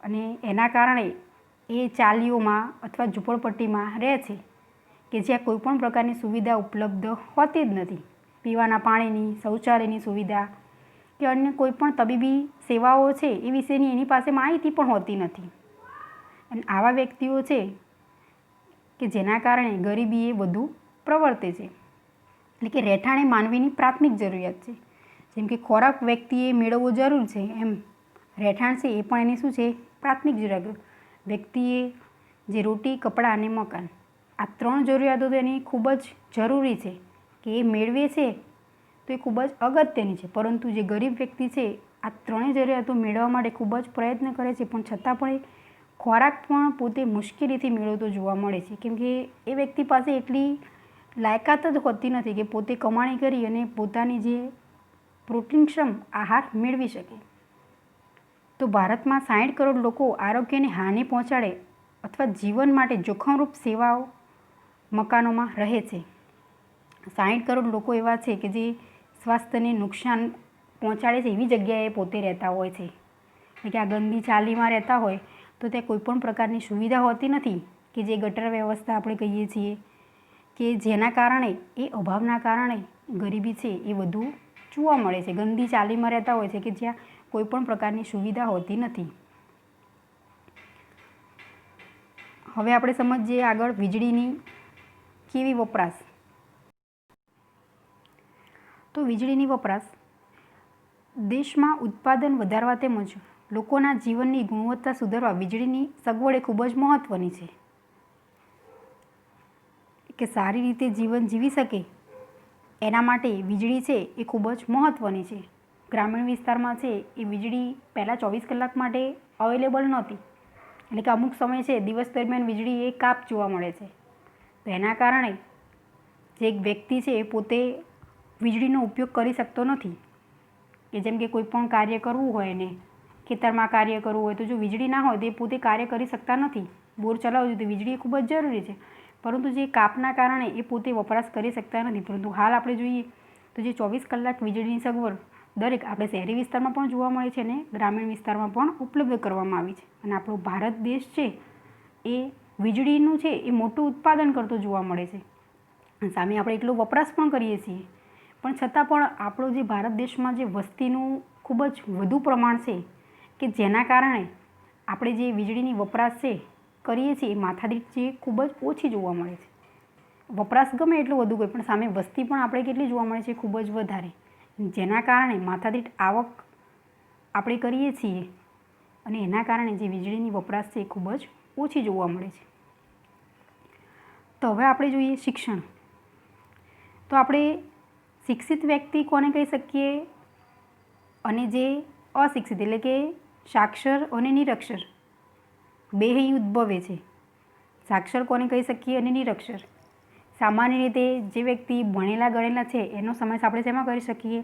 અને એના કારણે એ ચાલીઓમાં અથવા ઝૂંપડપટ્ટીમાં રહે છે કે જ્યાં કોઈપણ પ્રકારની સુવિધા ઉપલબ્ધ હોતી જ નથી. પીવાના પાણીની, શૌચાલયની સુવિધા કે અન્ય કોઈપણ તબીબી સેવાઓ છે એ વિશેની એની પાસે માહિતી પણ હોતી નથી. અને આવા વ્યક્તિઓ છે કે જેના કારણે ગરીબી એ વધુ પ્રવર્તે છે. એટલે કે રહેઠાણ એ માનવીની પ્રાથમિક જરૂરિયાત છે. જેમ કે ખોરાક વ્યક્તિએ મેળવવો જરૂર છે એમ રહેઠાણ છે એ પણ એની શું છે? પ્રાથમિક જરૂરિયાત. વ્યક્તિએ જે રોટી, કપડાં અને મકાન આ 3 જરૂરિયાતો તો એની ખૂબ જ જરૂરી છે કે એ મેળવે છે તો એ ખૂબ જ અગત્યની છે. પરંતુ જે ગરીબ વ્યક્તિ છે આ 3 જરૂરિયાતો મેળવવા માટે ખૂબ જ પ્રયત્ન કરે છે પણ છતાં પણ એ ખોરાક પણ પોતે મુશ્કેલીથી મેળવતો જોવા મળે છે. કેમ કે એ વ્યક્તિ પાસે એટલી લાયકાત જ હોતી નથી કે પોતે કમાણી કરી અને પોતાની જે પ્રોટીનક્ષમ આહાર મેળવી શકે. તો ભારતમાં 60 કરોડ લોકો આરોગ્યને હાનિ પહોંચાડે અથવા જીવન માટે જોખમરૂપ સેવાઓ મકાનોમાં રહે છે. 60 કરોડ લોકો એવા છે કે જે સ્વાસ્થ્યને નુકસાન પહોંચાડે છે એવી જગ્યાએ પોતે રહેતા હોય છે. એટલે કે આ ગંદી ચાલીમાં રહેતા હોય તો ત્યાં કોઈપણ પ્રકારની સુવિધા હોતી નથી કે જે ગટર વ્યવસ્થા આપણે કહીએ છીએ કે જેના કારણે એ અભાવના કારણે ગરીબી છે એ વધુ જોવા મળે છે. ગંદી ચાલીમાં રહેતા હોય છે કે જ્યાં કોઈપણ પ્રકારની સુવિધા હોતી નથી. હવે આપણે સમજીએ આગળ વીજળીની કેવી વપરાશ. તો વીજળીની વપરાશ દેશમાં ઉત્પાદન વધારવા તેમજ લોકોના જીવનની ગુણવત્તા સુધારવા વીજળીની સગવડ એ ખૂબ જ મહત્ત્વની છે. કે સારી રીતે જીવન જીવી શકે એના માટે વીજળી છે એ ખૂબ જ મહત્ત્વની છે. ગ્રામીણ વિસ્તારમાં છે એ વીજળી પહેલાં 24 કલાક માટે અવેલેબલ નહોતી, એટલે કે અમુક સમય છે દિવસ દરમિયાન વીજળી એ કાપ જોવા મળે છે. તો એના કારણે જે એક વ્યક્તિ છે એ પોતે વીજળીનો ઉપયોગ કરી શકતો નથી. કે જેમ કે કોઈ પણ કાર્ય કરવું હોય ને ખેતરમાં કાર્ય કરવું હોય તો જો વીજળી ના હોય તો એ પોતે કાર્ય કરી શકતા નથી. બોર ચલાવવું હોય તો વીજળી ખૂબ જ જરૂરી છે, પરંતુ જે કાપના કારણે એ પોતે વપરાશ કરી શકતા નથી. પરંતુ હાલ આપણે જોઈએ તો જે 24 કલાક વીજળીની સગવડ દરેક આપણે શહેરી વિસ્તારમાં પણ જોવા મળે છે અને ગ્રામીણ વિસ્તારમાં પણ ઉપલબ્ધ કરવામાં આવી છે. અને આપણો ભારત દેશ છે એ વીજળીનું છે એ મોટું ઉત્પાદન કરતો જોવા મળે છે. સામે આપણે એટલો વપરાશ પણ કરીએ છીએ, પણ છતાં પણ આપણો જે ભારત દેશમાં જે વસ્તીનું ખૂબ જ વધુ પ્રમાણ છે કે જેના કારણે આપણે જે વીજળીની વપરાશ છે કરીએ છીએ એ માથાદીઠ જે ખૂબ જ ઓછી જોવા મળે છે. વપરાશ ગમે એટલો વધુ હોય પણ સામે વસ્તી પણ આપણે કેટલી જોવા મળે છે ખૂબ જ વધારે, જેના કારણે માથાદીઠ આવક આપણે કરીએ છીએ અને એના કારણે જે વીજળીની વપરાશ છે એ ખૂબ જ ઓછી જોવા મળે છે. તો હવે આપણે જોઈએ શિક્ષણ. તો આપણે શિક્ષિત વ્યક્તિ કોને કહી શકીએ અને જે અશિક્ષિત એટલે કે સાક્ષર અને નિરક્ષર બે અહીં ઉદ્ભવે છે. સાક્ષર કોને કહી શકીએ અને નિરક્ષર. સામાન્ય રીતે જે વ્યક્તિ ભણેલા ગણેલા છે એનો સમાવેશ આપણે શેમાં કરી શકીએ?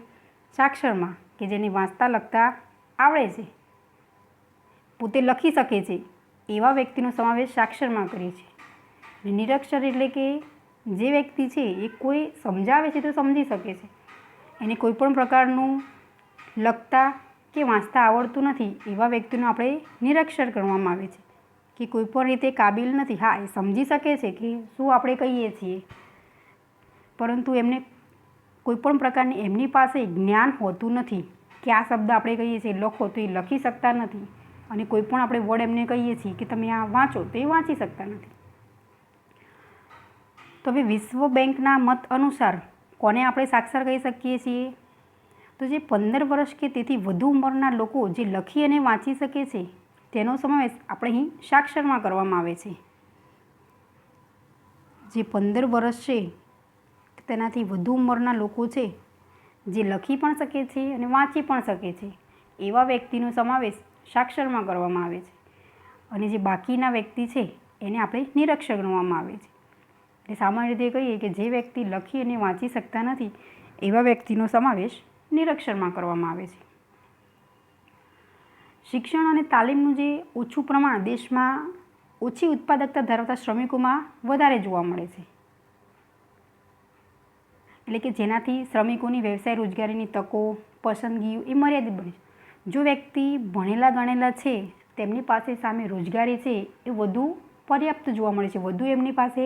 સાક્ષરમાં, કે જેને વાંચતા લખતા આવડે છે, પોતે લખી શકે છે એવા વ્યક્તિનો સમાવેશ સાક્ષરમાં કરીએ છીએ. અને નિરક્ષર એટલે કે જે વ્યક્તિ છે એ કોઈ સમજાવે છે તો સમજી શકે છે, એને કોઈ પણ પ્રકારનું લખતા કે વાંચતા આવડતું નથી એવા વ્યક્તિનો આપણે નિરક્ષર ગણવામાં આવે છે. કે કોઈ પણ રીતે કાબિલ નથી. હા, એ સમજી શકે છે કે શું આપણે કહીએ છીએ, પરંતુ એમને કોઈ પણ પ્રકારની એમની પાસે જ્ઞાન હોતું નથી કે આ શબ્દ આપણે કહીએ છીએ લખો તો એ લખી શકતા નથી, અને કોઈ પણ આપણે વર્ડ એમને કહીએ છીએ કે તમે આ વાંચો તો એ વાંચી શકતા નથી. તો હવે વિશ્વ બેંકના મત અનુસાર કોને આપણે સાક્ષર કહી શકીએ છીએ? તો જે 15 વર્ષ કે તેથી વધુ ઉંમરના લોકો જે લખી અને વાંચી શકે છે તેનો સમાવેશ આપણે અહીં સાક્ષરમાં કરવામાં આવે છે. જે 15 વર્ષ છે તેનાથી વધુ ઉંમરના લોકો છે જે લખી પણ શકે છે અને વાંચી પણ શકે છે એવા વ્યક્તિનો સમાવેશ સાક્ષરમાં કરવામાં આવે છે. અને જે બાકીના વ્યક્તિ છે એને આપણે નિરક્ષર ગણવામાં આવે છે. એટલે સામાન્ય રીતે કહીએ કે જે વ્યક્તિ લખી અને વાંચી શકતા નથી એવા વ્યક્તિનો સમાવેશ નિરક્ષરમાં કરવામાં આવે છે. શિક્ષણ અને તાલીમનું જે ઓછું પ્રમાણ દેશમાં ઓછી ઉત્પાદકતા ધરાવતા શ્રમિકોમાં વધારે જોવા મળે છે. એટલે કે જેનાથી શ્રમિકોની વ્યવસાય રોજગારીની તકો પસંદગીઓ એ મર્યાદિત બને છે. જો વ્યક્તિ ભણેલા ગણેલા છે તેમની પાસે સામે રોજગારી છે એ વધુ પર્યાપ્ત જોવા મળે છે, વધુ એમની પાસે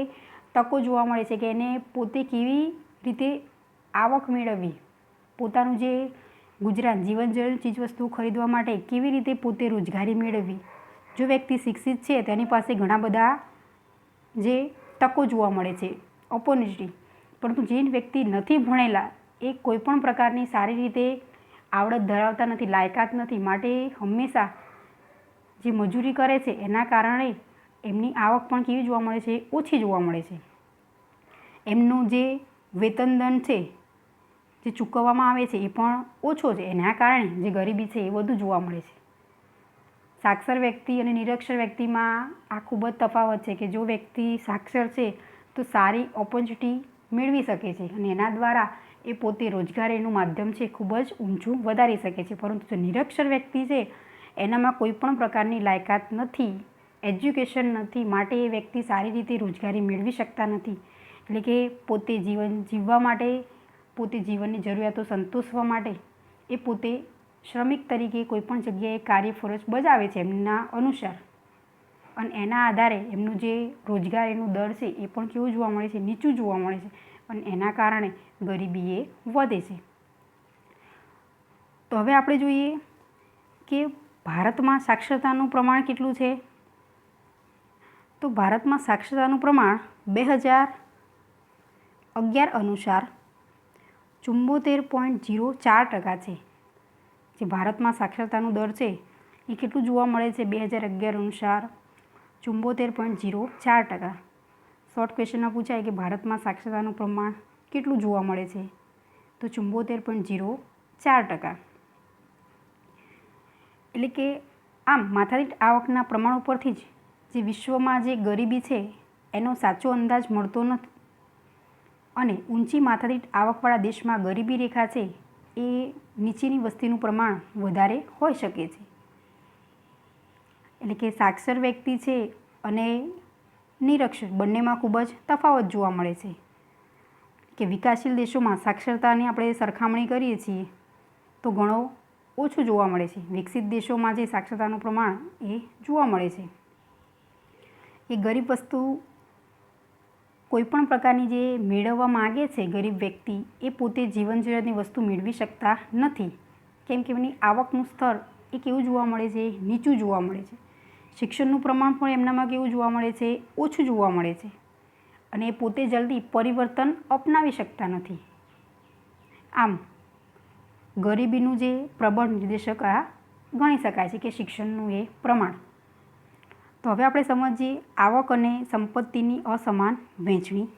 તકો જોવા મળે છે કે એને પોતે કેવી રીતે આવક મેળવવી, પોતાનું જે ગુજરાન જીવન જરૂરી ચીજવસ્તુઓ ખરીદવા માટે કેવી રીતે પોતે રોજગારી મેળવવી. જો વ્યક્તિ શિક્ષિત છે તેની પાસે ઘણા બધા જે તકો જોવા મળે છે, ઓપોર્ચ્યુનિટી. પરંતુ જે વ્યક્તિ નથી ભણેલા એ કોઈપણ પ્રકારની સારી રીતે આવડત ધરાવતા નથી, લાયકાત નથી, માટે હંમેશા જે મજૂરી કરે છે એના કારણે એમની આવક પણ કેવી જોવા મળે છે? ઓછી જોવા મળે છે. એમનું જે વેતન દંડ છે જે ચૂકવવામાં આવે છે એ પણ ઓછો છે. એના કારણે જે ગરીબી છે એ વધુ જોવા મળે છે. સાક્ષર વ્યક્તિ અને નિરક્ષર વ્યક્તિમાં આ ખૂબ જ તફાવત છે કે જો વ્યક્તિ સાક્ષર છે તો સારી ઓપોર્ચ્યુનિટી મેળવી શકે છે અને એના દ્વારા એ પોતે રોજગારીનું માધ્યમ છે ખૂબ જ ઊંચું વધારી શકે છે. પરંતુ જો નિરક્ષર વ્યક્તિ છે એનામાં કોઈ પણ પ્રકારની લાયકાત નથી, એજ્યુકેશન નથી, માટે એ વ્યક્તિ સારી રીતે રોજગારી મેળવી શકતા નથી. એટલે કે પોતે જીવન જીવવા માટે, પોતે જીવનની જરૂરિયાતો સંતોષવા માટે એ પોતે શ્રમિક તરીકે કોઈપણ જગ્યાએ કાર્ય ફરજ બજાવે છે એમના અનુસાર, અને એના આધારે એમનું જે રોજગારીનું દર છે એ પણ કેવું જોવા મળે છે? નીચું જોવા મળે છે, અને એના કારણે ગરીબી એ વધે છે. તો હવે આપણે જોઈએ કે ભારતમાં સાક્ષરતાનું પ્રમાણ કેટલું છે? તો ભારતમાં સાક્ષરતાનું પ્રમાણ 2011 અનુસાર 74.04% છે. જે ભારતમાં સાક્ષરતાનું દર છે એ કેટલું જોવા મળે છે? 2011 અનુસાર 74.04%. શોર્ટ ક્વેશ્ચનમાં પૂછાય કે ભારતમાં સાક્ષરતાનું પ્રમાણ કેટલું જોવા મળે છે? તો 74.04%. એટલે કે આમ માથાદીઠ આવકના પ્રમાણ ઉપરથી જ જે વિશ્વમાં જે ગરીબી છે એનો સાચો અંદાજ મળતો નથી. અને ઊંચી માથાદીઠ આવકવાળા દેશમાં ગરીબી રેખા છે એ નીચેની વસ્તીનું પ્રમાણ વધારે હોઈ શકે છે. એટલે કે સાક્ષર વ્યક્તિ છે અને નિરક્ષર બંનેમાં ખૂબ જ તફાવત જોવા મળે છે. કે વિકાસશીલ દેશોમાં સાક્ષરતાની આપણે સરખામણી કરીએ છીએ તો ઘણો ઓછું જોવા મળે છે. વિકસિત દેશોમાં જે સાક્ષરતાનું પ્રમાણ એ જોવા મળે છે. એ ગરીબ વસ્તુ કોઈપણ પ્રકારની જે મેળવવા માગે છે ગરીબ વ્યક્તિ એ પોતે જીવન જરૂરિયાતની વસ્તુ મેળવી શકતા નથી. કેમ કે એમની આવકનું સ્તર એ કેવું જોવા મળે છે? નીચું જોવા મળે છે. શિક્ષણનું પ્રમાણ પણ એમનામાં કેવું જોવા મળે છે? ઓછું જોવા મળે છે. અને એ પોતે જલ્દી પરિવર્તન અપનાવી શકતા નથી. આમ ગરીબીનું જે પ્રબળ નિર્દેશક આ ગણી શકાય છે કે શિક્ષણનું એ પ્રમાણ. તો હવે આપણે સમજીએ આવક અને સંપત્તિની અસમાન વહેંચણી.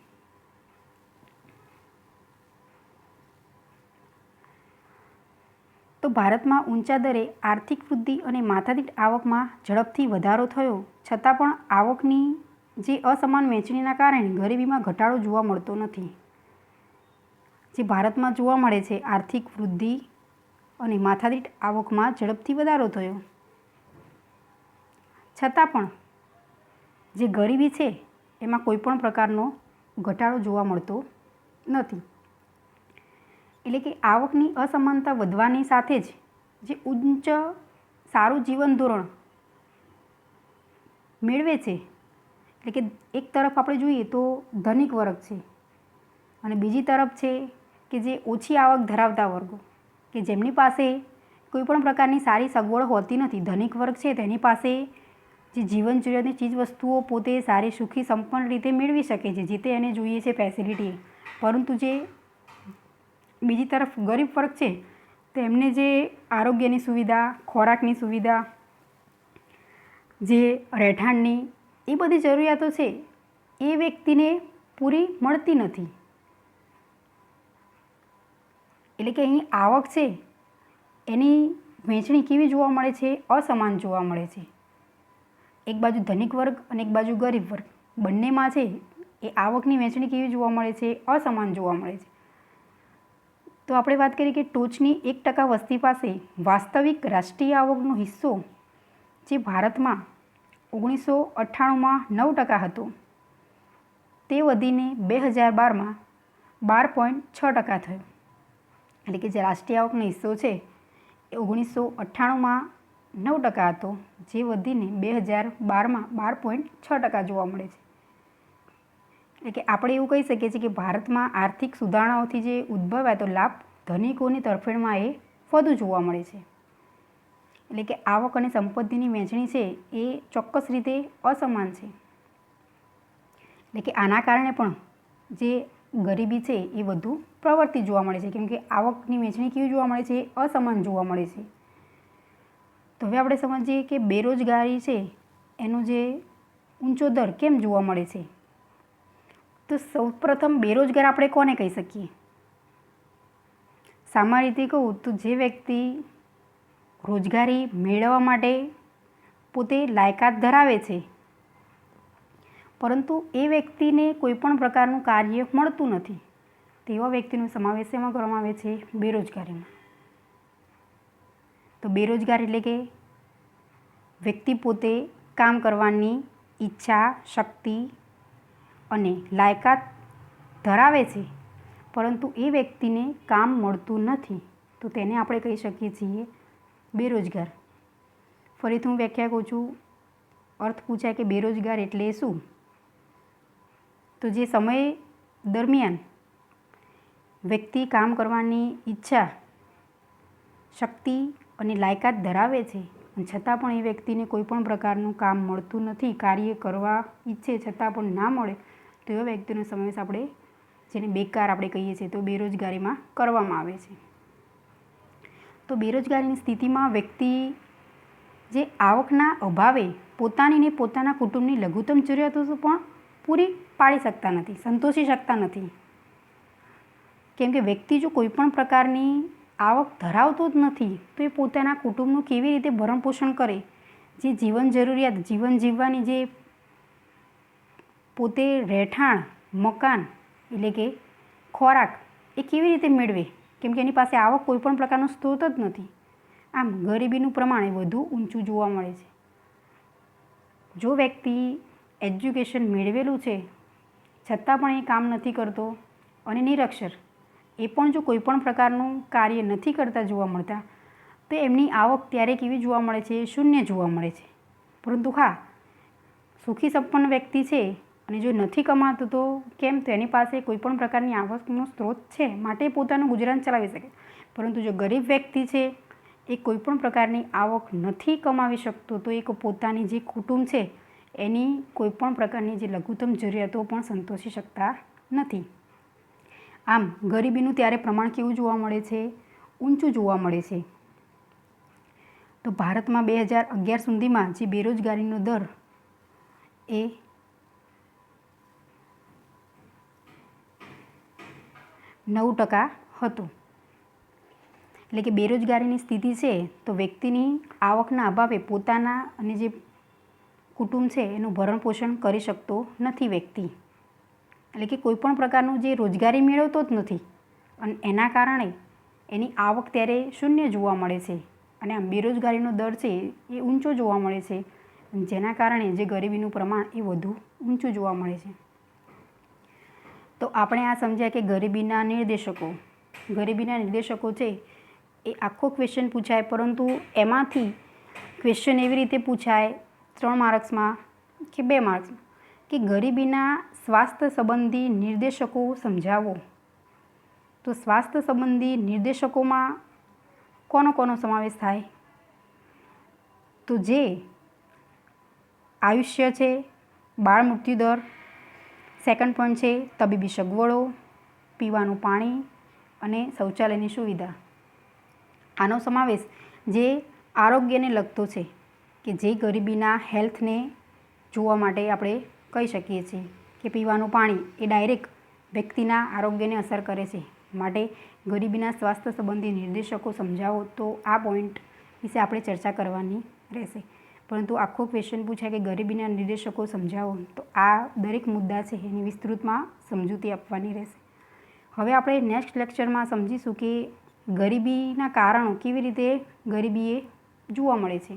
તો ભારતમાં ઊંચા દરે આર્થિક વૃદ્ધિ અને માથાદીઠ આવકમાં ઝડપથી વધારો થયો છતાં પણ આવકની જે અસમાન વહેંચણીના કારણે ગરીબીમાં ઘટાડો જોવા મળતો નથી. જે ભારતમાં જોવા મળે છે આર્થિક વૃદ્ધિ અને માથાદીઠ આવકમાં ઝડપથી વધારો થયો છતાં પણ જે ગરીબી છે એમાં કોઈપણ પ્રકારનો ઘટાડો જોવા મળતો નથી. એટલે કે આવકની અસમાનતા વધવાની સાથે જ જે ઉચ્ચ સારું જીવન ધોરણ મેળવે છે એટલે કે એક તરફ આપણે જોઈએ તો ધનિક વર્ગ છે અને બીજી તરફ છે કે જે ઓછી આવક ધરાવતા વર્ગો કે જેમની પાસે કોઈપણ પ્રકારની સારી સગવડ હોતી નથી. ધનિક વર્ગ છે તેની પાસે જે જીવન જરૂરિયાતની ચીજવસ્તુઓ પોતે સારી સુખી સંપન્ન રીતે મેળવી શકે છે જે તે એને જોઈએ છે ફેસિલિટી. પરંતુ જે બીજી તરફ ગરીબ વર્ગ છે તેમને જે આરોગ્યની સુવિધા, ખોરાકની સુવિધા, જે રહેઠાણની એ બધી જરૂરિયાતો છે એ વ્યક્તિને પૂરી મળતી નથી. એટલે કે અહીં આવક છે એની વહેંચણી કેવી જોવા મળે છે? અસમાન જોવા મળે છે. એક બાજુ ધનિક વર્ગ અને એક બાજુ ગરીબ વર્ગ બંનેમાં છે એ આવકની વહેંચણી કેવી જોવા મળે છે? અસમાન જોવા મળે છે. તો આપણે વાત કરીએ કે ટોચની 1% વસ્તી પાસે વાસ્તવિક રાષ્ટ્રીય આવકનો હિસ્સો જે ભારતમાં 1998માં 9% હતો તે વધીને 2012માં 12.6% થયો. એટલે કે જે રાષ્ટ્રીય આવકનો હિસ્સો છે એ 1998માં 9% હતો જે વધીને 2012માં 12.6% જોવા મળે છે. એટલે કે આપણે એવું કહી શકીએ છીએ કે ભારતમાં આર્થિક સુધારણાઓથી જે ઉદ્ભવ્યા તો લાભ ધનિકોની તરફેણમાં એ વધુ જોવા મળે છે. એટલે કે આવક અને સંપત્તિની વહેંચણી છે એ ચોક્કસ રીતે અસમાન છે. એટલે કે આના કારણે પણ જે ગરીબી છે એ વધુ પ્રવર્તી જોવા મળે છે. કેમ કે આવકની વહેંચણી કેવી જોવા મળે છે? અસમાન જોવા મળે છે. તો હવે આપણે સમજીએ કે બેરોજગારી છે એનો જે ઊંચો દર કેમ જોવા મળે છે. તો સૌપ્રથમ બેરોજગાર આપણે કોને કહી શકીએ? સામાન્ય રીતે કહું તો જે વ્યક્તિ રોજગારી મેળવવા માટે પોતે લાયકાત ધરાવે છે પરંતુ એ વ્યક્તિને કોઈપણ પ્રકારનું કાર્ય મળતું નથી તેવા વ્યક્તિનો સમાવેશ એમાં કરવામાં આવે છે? બેરોજગારીમાં. તો બેરોજગાર એટલે કે વ્યક્તિ પોતે કામ કરવાની ઈચ્છા, શક્તિ અને લાયકાત ધરાવે છે પરંતુ એ વ્યક્તિને કામ મળતું નથી તો તેને આપણે કહી શકીએ છીએ બેરોજગાર. ફરીથી હું વ્યાખ્યા કહું છું. અર્થ પૂછાય કે બેરોજગાર એટલે શું? તો જે સમય દરમિયાન વ્યક્તિ કામ કરવાની ઈચ્છા, શક્તિ અને લાયકાત ધરાવે છે અને છતાં પણ એ વ્યક્તિને કોઈ પણ પ્રકારનું કામ મળતું નથી, કાર્ય કરવા ઈચ્છે છતાં પણ ના મળે, તો એવા વ્યક્તિનો સમાવેશ આપણે જેને બેકાર આપણે કહીએ છીએ તો બેરોજગારીમાં કરવામાં આવે છે. તો બેરોજગારીની સ્થિતિમાં વ્યક્તિ જે આવકના અભાવે પોતાની ને પોતાના કુટુંબની લઘુત્તમ જરૂરિયાતો પણ પૂરી પાડી શકતા નથી, સંતોષી શકતા નથી. કેમ કે વ્યક્તિ જો કોઈ પણ પ્રકારની આવક ધરાવતો જ નથી તો એ પોતાના કુટુંબનું કેવી રીતે ભરણપોષણ કરે, જે જીવન જરૂરિયાત, જીવન જીવવાની જે પોતે રહેઠાણ, મકાન એટલે કે ખોરાક એ કેવી રીતે મેળવે, કેમ કે એની પાસે આવક કોઈ પણ પ્રકારનો સ્ત્રોત જ નથી. આમ ગરીબીનું પ્રમાણ વધુ ઊંચું જોવા મળે છે. જો વ્યક્તિ એજ્યુકેશન મેળવેલું છે છતાં પણ એ કામ નથી કરતો અને નિરક્ષર, એ પણ જો કોઈ પણ પ્રકારનું કાર્ય નથી કરતા જોવા મળતા, તો એમની આવક ત્યારે કેવી જોવા મળે છે? શૂન્ય જોવા મળે છે. પરંતુ હા, સુખી સંપન્ન વ્યક્તિ છે અને જો નથી કમાતો તો કેમ? તો એની પાસે કોઈ પણ પ્રકારની આવકનો સ્ત્રોત છે, માટે પોતાનું ગુજરાન ચલાવી શકે. પરંતુ જો ગરીબ વ્યક્તિ છે એ કોઈ પણ પ્રકારની આવક નથી કમાવી શકતો, તો એક પોતાની જે કુટુંબ છે એની કોઈ પણ પ્રકારની જે લઘુત્તમ જરૂરિયાતો પણ સંતોષી શકતા નથી. આમ ગરીબીનું ત્યારે પ્રમાણ કેવું જોવા મળે છે? ઊંચું જોવા મળે છે. તો ભારતમાં 2011 સુધીમાં જે બેરોજગારીનો દર એ 9% હતો. એટલે કે બેરોજગારીની સ્થિતિ છે તો વ્યક્તિની આવકના અભાવે પોતાના અને જે કુટુંબ છે એનું ભરણ પોષણ કરી શકતો નથી વ્યક્તિ. એટલે કે કોઈ પણ પ્રકારનું જે રોજગારી મેળવતો જ નથી અને એના કારણે એની આવક ત્યારે શૂન્ય જોવા મળે છે. અને આમ બેરોજગારીનો દર છે એ ઊંચો જોવા મળે છે, જેના કારણે જે ગરીબીનું પ્રમાણ એ વધુ ઊંચું જોવા મળે છે. તો આપણે આ સમજ્યા કે ગરીબીના નિર્દેશકો. ગરીબીના નિર્દેશકો છે એ આખો ક્વેશ્ચન પૂછાય, પરંતુ એમાંથી ક્વેશ્ચન એવી રીતે પૂછાય 3 માર્ક્સમાં કે 2 માર્ક્સમાં કે ગરીબીના સ્વાસ્થ્ય સંબંધી નિર્દેશકો સમજાવો. તો સ્વાસ્થ્ય સંબંધી નિર્દેશકોમાં કોનો સમાવેશ થાય? તો જે આયુષ્ય છે, બાળ મૃત્યુદર, સેકન્ડ પોઈન્ટ છે તબીબી સગવડો, પીવાનું પાણી અને શૌચાલયની સુવિધા. આનો સમાવેશ જે આરોગ્યને લગતો છે, કે જે ગરીબીના હેલ્થને જોવા માટે આપણે કહી શકીએ છીએ કે પીવાનું પાણી એ ડાયરેક્ટ વ્યક્તિના આરોગ્યને અસર કરે છે, માટે ગરીબીના સ્વાસ્થ્ય સંબંધી નિર્દેશકો સમજાવો. તો આ પોઈન્ટ વિશે આપણે ચર્ચા કરવાની રહેશે. પરંતુ આખો ક્વેશ્ચન પૂછાય કે ગરીબીના નિર્દેશકો સમજાવો, તો આ દરેક મુદ્દા છે એની વિસ્તૃતમાં સમજૂતી આપવાની રહેશે. હવે આપણે નેક્સ્ટ લેક્ચરમાં સમજીશું કે ગરીબીના કારણો, કેવી રીતે ગરીબી એ જોવા મળે છે.